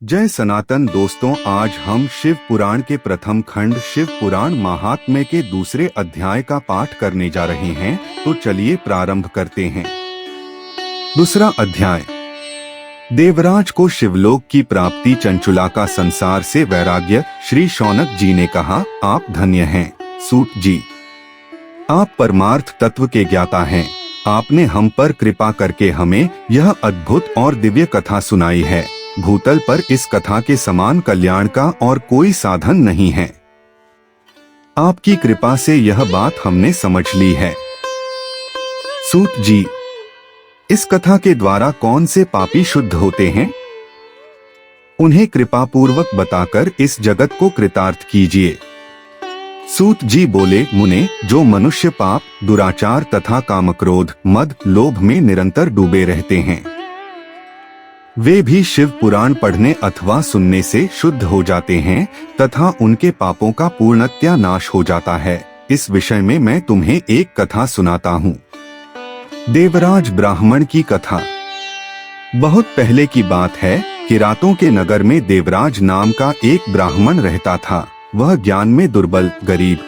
जय सनातन दोस्तों, आज हम शिव पुराण के प्रथम खंड शिव पुराण महात्म्य के दूसरे अध्याय का पाठ करने जा रहे हैं। तो चलिए प्रारंभ करते हैं। दूसरा अध्याय। देवराज को शिवलोक की प्राप्ति। चंचुला का संसार से वैराग्य। श्री शौनक जी ने कहा, आप धन्य हैं सूत जी, आप परमार्थ तत्व के ज्ञाता हैं। आपने हम पर कृपा करके हमें यह अद्भुत और दिव्य कथा सुनाई है। भूतल पर इस कथा के समान कल्याण का और कोई साधन नहीं है। आपकी कृपा से यह बात हमने समझ ली है। सूत जी, इस कथा के द्वारा कौन से पापी शुद्ध होते हैं? उन्हें कृपा पूर्वक बताकर इस जगत को कृतार्थ कीजिए। सूत जी बोले, मुने, जो मनुष्य पाप, दुराचार तथा कामक्रोध, मद, लोभ में निरंतर डूबे रहते हैं, वे भी शिव पुराण पढ़ने अथवा सुनने से शुद्ध हो जाते हैं तथा उनके पापों का पूर्णतया नाश हो जाता है। इस विषय में मैं तुम्हें एक कथा सुनाता हूँ। देवराज ब्राह्मण की कथा। बहुत पहले की बात है। किरातों के नगर में देवराज नाम का एक ब्राह्मण रहता था। वह ज्ञान में दुर्बल, गरीब,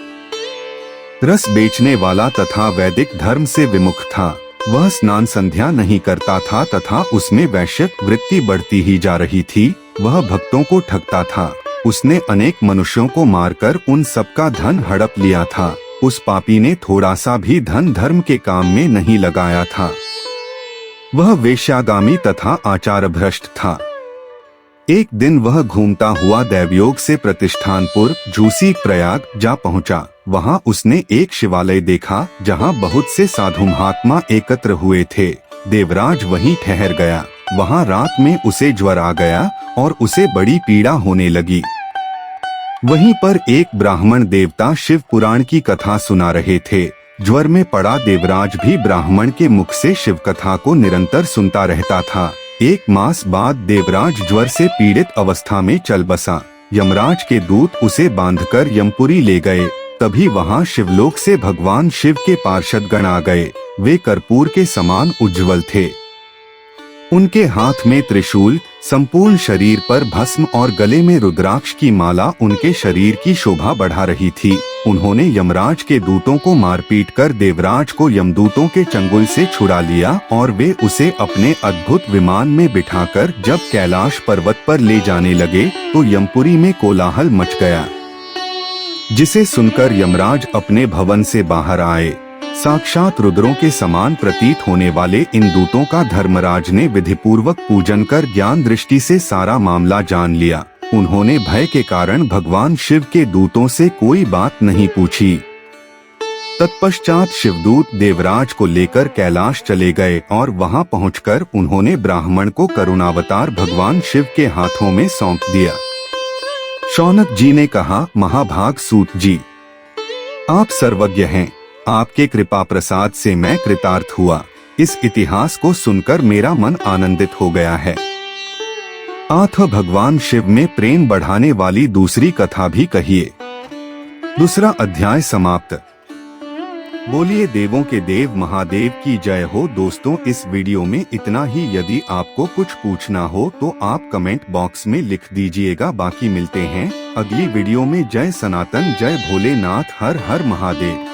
रस बेचने वाला तथा वैदिक धर्म से विमुख था। वह स्नान संध्या नहीं करता था तथा उसमें वैश्य वृत्ति बढ़ती ही जा रही थी। वह भक्तों को ठगता था। उसने अनेक मनुष्यों को मारकर उन सबका धन हड़प लिया था। उस पापी ने थोड़ा सा भी धन धर्म के काम में नहीं लगाया था। वह वेश्यागामी तथा आचार भ्रष्ट था। एक दिन वह घूमता हुआ दैवयोग से प्रतिष्ठानपुर झूसी प्रयाग जा पहुंचा। वहां उसने एक शिवालय देखा जहां बहुत से साधु महात्मा एकत्र हुए थे। देवराज वहीं ठहर गया। वहां रात में उसे ज्वर आ गया और उसे बड़ी पीड़ा होने लगी। वहीं पर एक ब्राह्मण देवता शिव पुराण की कथा सुना रहे थे। ज्वर में पड़ा देवराज भी ब्राह्मण के मुख से शिव कथा को निरंतर सुनता रहता था। एक मास बाद देवराज ज्वर से पीड़ित अवस्था में चल बसा। यमराज के दूत उसे बांधकर यमपुरी ले गए। तभी वहां शिवलोक से भगवान शिव के पार्षद गण आ गए। वे कर्पूर के समान उज्ज्वल थे। उनके हाथ में त्रिशूल, संपूर्ण शरीर पर भस्म और गले में रुद्राक्ष की माला उनके शरीर की शोभा बढ़ा रही थी। उन्होंने यमराज के दूतों को मारपीट कर देवराज को यमदूतों के चंगुल से छुड़ा लिया और वे उसे अपने अद्भुत विमान में बिठाकर जब कैलाश पर्वत पर ले जाने लगे तो यमपुरी में कोलाहल मच गया, जिसे सुनकर यमराज अपने भवन से बाहर आए। साक्षात रुद्रों के समान प्रतीत होने वाले इन दूतों का धर्मराज ने विधिपूर्वक पूजन कर ज्ञान दृष्टि से सारा मामला जान लिया। उन्होंने भय के कारण भगवान शिव के दूतों से कोई बात नहीं पूछी। तत्पश्चात शिवदूत देवराज को लेकर कैलाश चले गए और वहां पहुंचकर उन्होंने ब्राह्मण को करुणावतार भगवान शिव के हाथों में सौंप दिया। शौनक जी ने कहा, महाभाग सूत जी, आप सर्वज्ञ हैं। आपके कृपा प्रसाद से मैं कृतार्थ हुआ। इस इतिहास को सुनकर मेरा मन आनंदित हो गया है। आथ भगवान शिव में प्रेम बढ़ाने वाली दूसरी कथा भी कहिए। दूसरा अध्याय समाप्त। बोलिए देवों के देव महादेव की जय हो। दोस्तों, इस वीडियो में इतना ही। यदि आपको कुछ पूछना हो तो आप कमेंट बॉक्स में लिख दीजिएगा। बाकी मिलते हैं अगली वीडियो में। जय सनातन, जय भोलेनाथ, हर हर महादेव।